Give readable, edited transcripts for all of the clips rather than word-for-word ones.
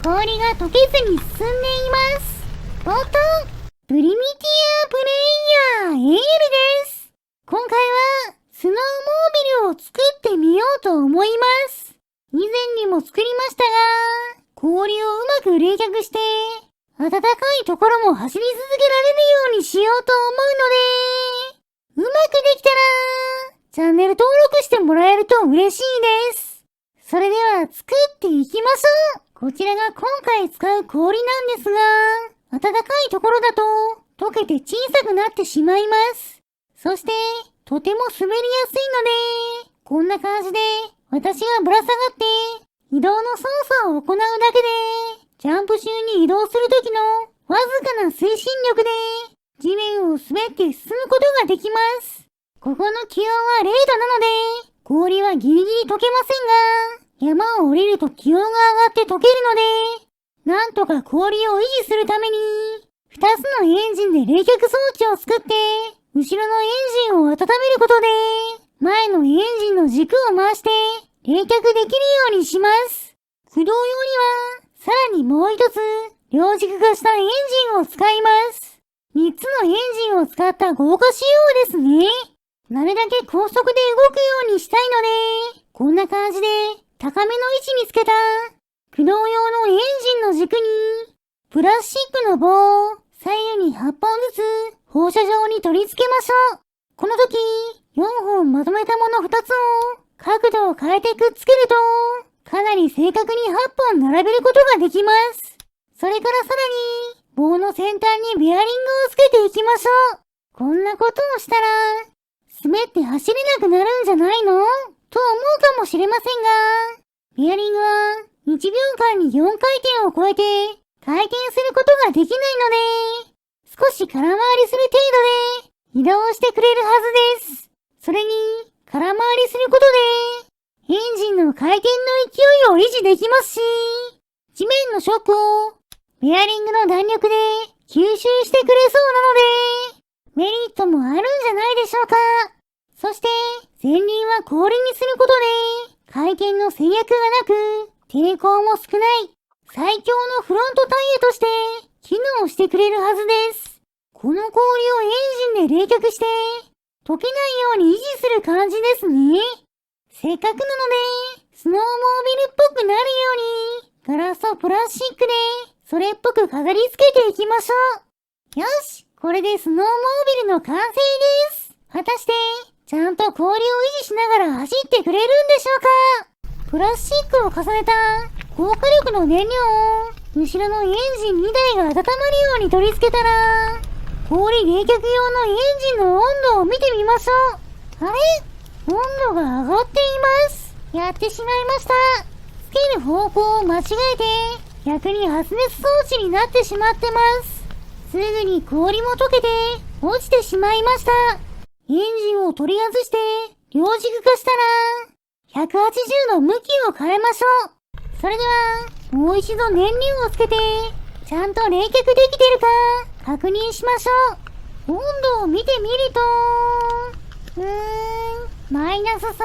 氷が溶けずに進んでいます。おっと、プリミティアプレイヤーエールです。今回はスノーモービルを作ってみようと思います。以前にも作りましたが、氷をうまく冷却して、暖かいところも走り続けられるようにしようと思うので、うまくできたら、チャンネル登録してもらえると嬉しいです。それでは作っていきましょう。こちらが今回使う氷なんですが、暖かいところだと溶けて小さくなってしまいます。そして、とても滑りやすいので、こんな感じで私がぶら下がって移動の操作を行うだけで、ジャンプ中に移動するときのわずかな推進力で地面を滑って進むことができます。ここの気温は0度なので、氷はギリギリ溶けませんが、山を降りると気温が上がって溶けるので、なんとか氷を維持するために、2つのエンジンで冷却装置を作って、後ろのエンジンを温めることで、前のエンジンの軸を回して冷却できるようにします。駆動用には、さらにもう一つ、両軸化したエンジンを使います。3つのエンジンを使った豪華仕様ですね。なるだけ高速で動くようにしたいので、こんな感じで高めの位置につけた駆動用のエンジンの軸に、プラスチックの棒を左右に8本ずつ放射状に取り付けましょう。この時、4本まとめたもの2つを角度を変えてくっつけると、かなり正確に8本並べることができます。それからさらに、棒の先端にベアリングをつけていきましょう。こんなことをしたら、滑って走れなくなるんじゃないのと思うかもしれませんが、ベアリングは1秒間に4回転を超えて回転することができないので、少し空回りする程度で移動してくれるはずです。それに、空回りすることで、エンジンの回転の勢いを維持できますし、地面のショックをベアリングの弾力で吸収してくれそうなので、メリットもあるんじゃないでしょうか。そして、前輪は氷にすることで、回転の制約がなく、抵抗も少ない、最強のフロントタイヤとして、機能してくれるはずです。この氷をエンジンで冷却して、溶けないように維持する感じですね。せっかくなので、スノーモービルっぽくなるように、ガラスとプラスチックで、それっぽく飾り付けていきましょう。よし、これでスノーモービルの完成です。果たして、ちゃんと氷を維持しながら走ってくれるんでしょうか。プラスチックを重ねた高火力の燃料を後ろのエンジン2台が温まるように取り付けたら、氷冷却用のエンジンの温度を見てみましょう。あれ？温度が上がっています。やってしまいました。つける方向を間違えて逆に発熱装置になってしまってます。すぐに氷も溶けて落ちてしまいました。エンジンを取り外して両軸化したら180度向きを変えましょう。それではもう一度燃料をつけてちゃんと冷却できてるか確認しましょう。温度を見てみると、マイナス3度、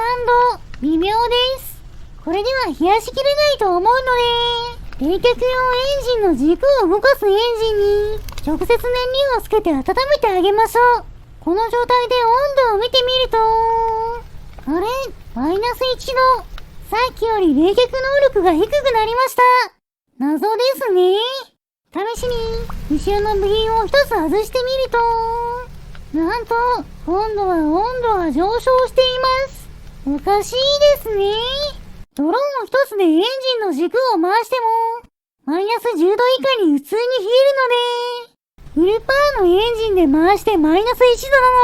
微妙です。これでは冷やしきれないと思うので、冷却用エンジンの軸を動かすエンジンに直接燃料をつけて温めてあげましょう。この状態で温度を見てみると、あれ？マイナス1度。さっきより冷却能力が低くなりました。謎ですね。試しに後ろの部品を一つ外してみると、なんと温度は上昇しています。おかしいですね。ドローン一つでエンジンの軸を回してもマイナス10度以下に普通に冷えるので、フルパワーのエンジンで回してマイナス1度なの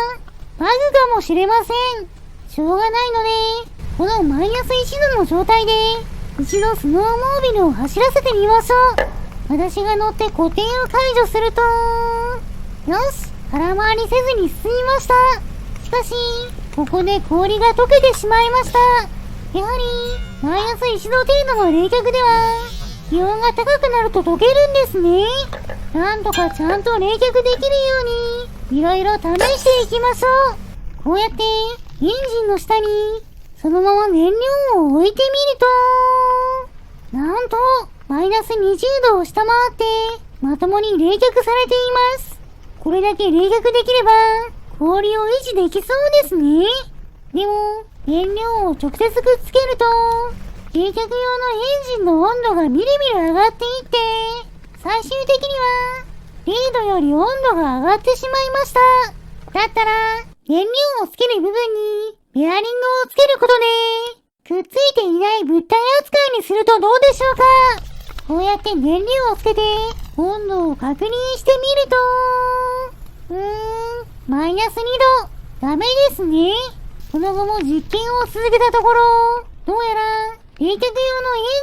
はバグかもしれません。しょうがないので、このマイナス1度の状態で一度スノーモービルを走らせてみましょう。私が乗って固定を解除すると、よし、空回りせずに進みました。しかし、ここで氷が溶けてしまいました。やはり、マイナス1度程度の冷却では、気温が高くなると溶けるんですね。なんとかちゃんと冷却できるように、いろいろ試していきましょう。こうやって、エンジンの下に、そのまま燃料を置いてみると、なんと、マイナス20度を下回って、まともに冷却されています。これだけ冷却できれば、氷を維持できそうですね。でも、燃料を直接くっつけると、冷却用のエンジンの温度がみるみる上がっていって、最終的には、0度より温度が上がってしまいました。だったら、燃料をつける部分に、ベアリングをつけることで、くっついていない物体扱いにするとどうでしょうか。こうやって燃料をつけて、温度を確認してみると、マイナス2度。ダメですね。その後も実験を続けたところ、どうやら、冷却用のエ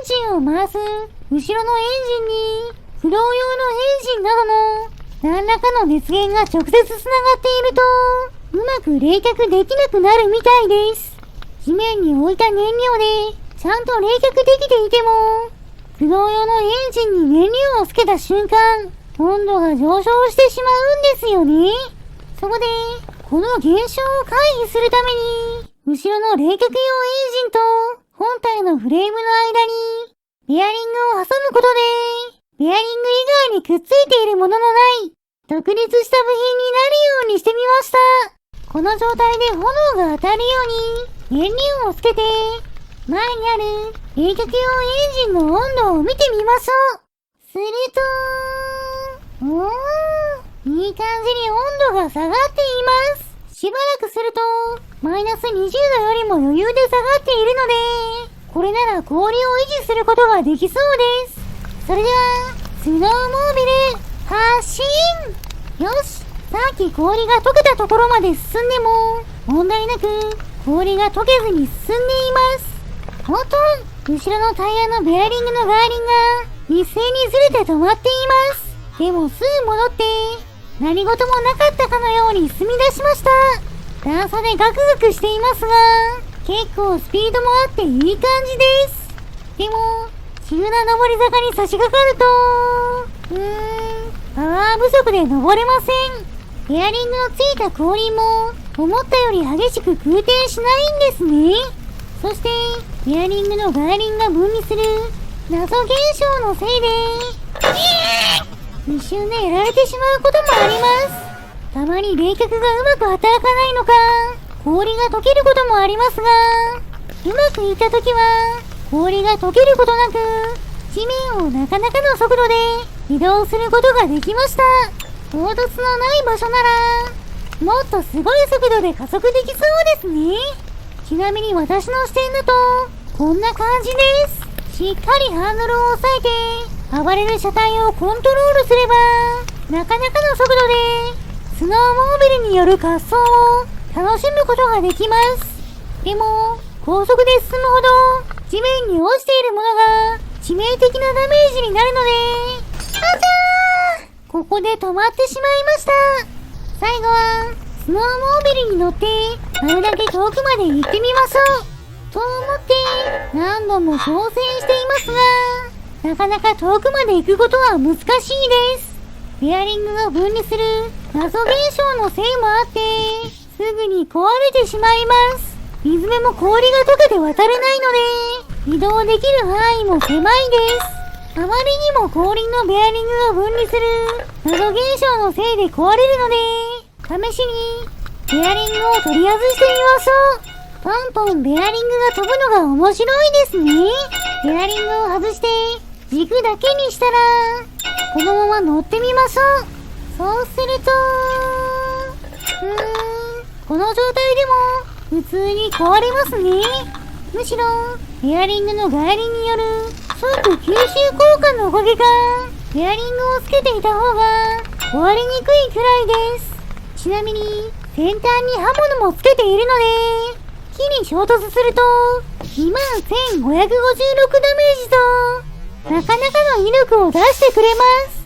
ンジンを回す、後ろのエンジンに、駆動用のエンジンなどの、何らかの熱源が直接繋がっていると、うまく冷却できなくなるみたいです。地面に置いた燃料で、ちゃんと冷却できていても、駆動用のエンジンに燃料をつけた瞬間、温度が上昇してしまうんですよね。そこで、この現象を回避するために、後ろの冷却用エンジンと本体のフレームの間に、ベアリングを挟むことで、ベアリング以外にくっついているもののない、独立した部品になるようにしてみました。この状態で炎が当たるように、燃料をつけて、前にある冷却用エンジンの温度を見てみましょう。すると、いい感じに温度が下がっています。しばらくすると、マイナス20度よりも余裕で下がっているので、これなら氷を維持することができそうです。それでは、スノーモービル、発進！よし、さっき氷が溶けたところまで進んでも、問題なく氷が溶けずに進んでいます。おっと、後ろのタイヤのベアリングのガーリンが一斉にずれて止まっています。でもすぐ戻って、何事もなかったかのように進み出しました。段差でガクガクしていますが、結構スピードもあっていい感じです。でも、急な上り坂に差し掛かると、パワー不足で登れません。ベアリングのついた後輪も、思ったより激しく空転しないんですね。そして、ベアリングのガーリンが分離する謎現象のせいで、一瞬でやられてしまうこともあります。たまに冷却がうまく働かないのか、氷が溶けることもありますが、うまくいったときは、氷が溶けることなく、地面をなかなかの速度で移動することができました。凹凸のない場所なら、もっとすごい速度で加速できそうですね。ちなみに私の視点だと、こんな感じです。しっかりハンドルを押さえて、暴れる車体をコントロールすれば、なかなかの速度で、スノーモービルによる滑走を楽しむことができます。でも、高速で進むほど、地面に落ちているものが致命的なダメージになるので、ここで止まってしまいました。最後は、スノーモービルに乗って、あれだけ遠くまで行ってみましょう。と思って、何度も挑戦していますが、なかなか遠くまで行くことは難しいです。ベアリングが分離する謎現象のせいもあって、すぐに壊れてしまいます。水辺も氷が溶けて渡れないので、移動できる範囲も狭いです。あまりにも後輪のベアリングが分離する謎現象のせいで壊れるので、試しにベアリングを取り外してみましょう。ポンポンベアリングが飛ぶのが面白いですね。ベアリングを外して軸だけにしたら、このまま乗ってみましょう。そうすると、この状態でも普通に壊れますね。むしろ、ベアリングのガーリンによるショック吸収効果のおかげか、ベアリングをつけていた方が壊れにくいくらいです。ちなみに、先端に刃物もつけているので、木に衝突すると、21556ダメージと、なかなかの威力を出してくれます。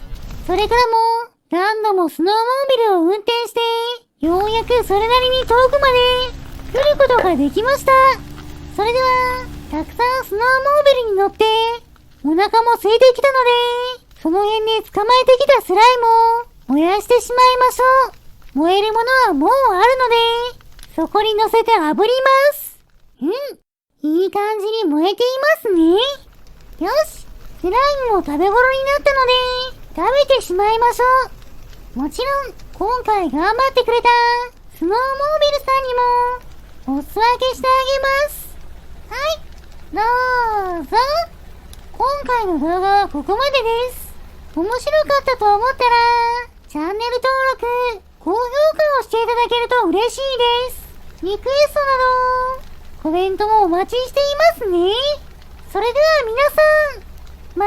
それからも、何度もスノーモービルを運転して、ようやくそれなりに遠くまで来ることができました。それでは、たくさんスノーモービルに乗って、お腹も空いてきたので、その辺で捕まえてきたスライムを燃やしてしまいましょう。燃えるものはもうあるので、そこに乗せて炙ります。いい感じに燃えていますね。よし、スライムも食べ頃になったので、食べてしまいましょう。もちろん、今回頑張ってくれた、スノーモービルさんにも、お裾分けしてあげます。はい、どうぞ。今回の動画はここまでです。面白かったと思ったら、チャンネル登録、高評価をしていただけると嬉しいです。リクエストなど、コメントもお待ちしていますね。それでは皆さん、ま